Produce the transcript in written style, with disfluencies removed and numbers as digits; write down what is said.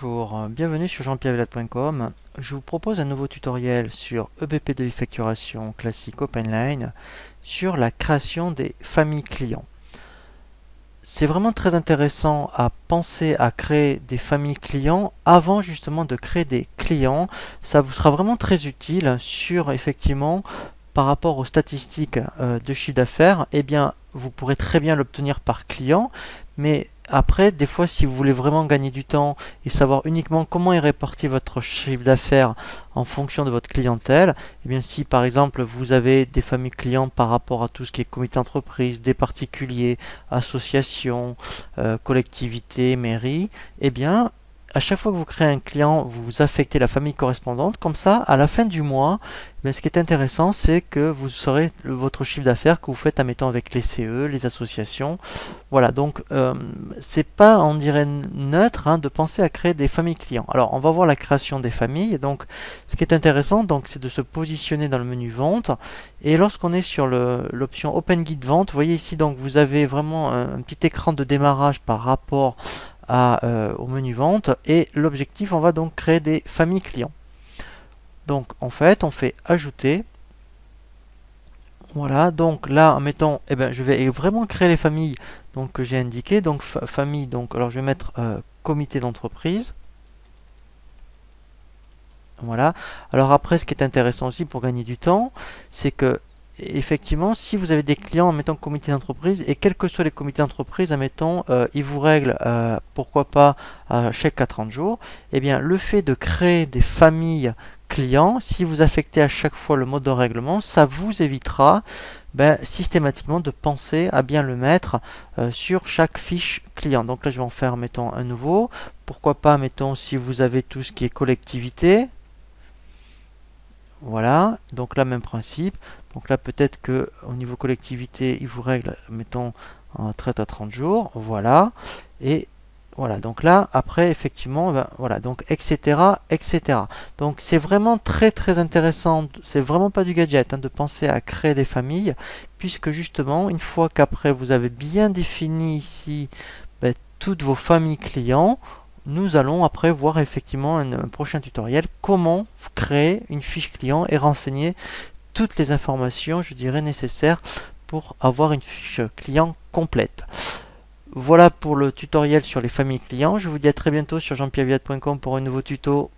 Bonjour, bienvenue sur jean-pierre-villade.com. Je vous propose un nouveau tutoriel sur EBP de e-facturation classique OpenLine sur la création des familles clients. C'est vraiment très intéressant à penser à créer des familles clients avant justement de créer des clients. Ça vous sera vraiment très utile sur effectivement par rapport aux statistiques de chiffre d'affaires. Eh bien, vous pourrez très bien l'obtenir par client, mais après, des fois, si vous voulez vraiment gagner du temps et savoir uniquement comment est réparti votre chiffre d'affaires en fonction de votre clientèle, eh bien, si par exemple vous avez des familles clients par rapport à tout ce qui est comité d'entreprise, des particuliers, associations, collectivités, mairies, eh bien, à chaque fois que vous créez un client, vous affectez la famille correspondante. Comme ça, à la fin du mois, ce qui est intéressant, c'est que vous saurez votre chiffre d'affaires que vous faites, admettons, avec les CE, les associations. Voilà, donc c'est pas, on dirait, neutre de penser à créer des familles clients. Alors, on va voir la création des familles. Donc, ce qui est intéressant, donc, c'est de se positionner dans le menu vente. Et lorsqu'on est sur l'option Open Guide Vente, vous voyez ici, donc, vous avez vraiment un petit écran de démarrage par rapport au menu vente, et l'objectif, on va donc créer des familles clients. Donc en fait, on fait ajouter. Voilà, donc là, en mettant, je vais vraiment créer les familles donc, que j'ai indiquées. Donc famille, donc alors je vais mettre comité d'entreprise. Voilà. Alors après, ce qui est intéressant aussi pour gagner du temps, c'est que effectivement, si vous avez des clients, admettons, comité d'entreprise, et quels que soient les comités d'entreprise, admettons, ils vous règlent, pourquoi pas, chèque à 30 jours, eh bien, le fait de créer des familles clients, si vous affectez à chaque fois le mode de règlement, ça vous évitera systématiquement de penser à bien le mettre sur chaque fiche client. Donc là, je vais en faire, mettons, un nouveau. Pourquoi pas, mettons, si vous avez tout ce qui est collectivité. Voilà, donc là, même principe. Donc là, peut-être que au niveau collectivité, il vous règle, mettons, en traite à 30 jours. Voilà. Et voilà, donc là, après, effectivement, voilà, donc etc., etc. Donc c'est vraiment très très intéressant, c'est vraiment pas du gadget de penser à créer des familles, puisque justement, une fois qu'après vous avez bien défini ici toutes vos familles clients, nous allons après voir effectivement un prochain tutoriel comment créer une fiche client et renseigner toutes les informations, je dirais, nécessaires pour avoir une fiche client complète. Voilà pour le tutoriel sur les familles clients. Je vous dis à très bientôt sur jean-pierre-villade.com pour un nouveau tuto.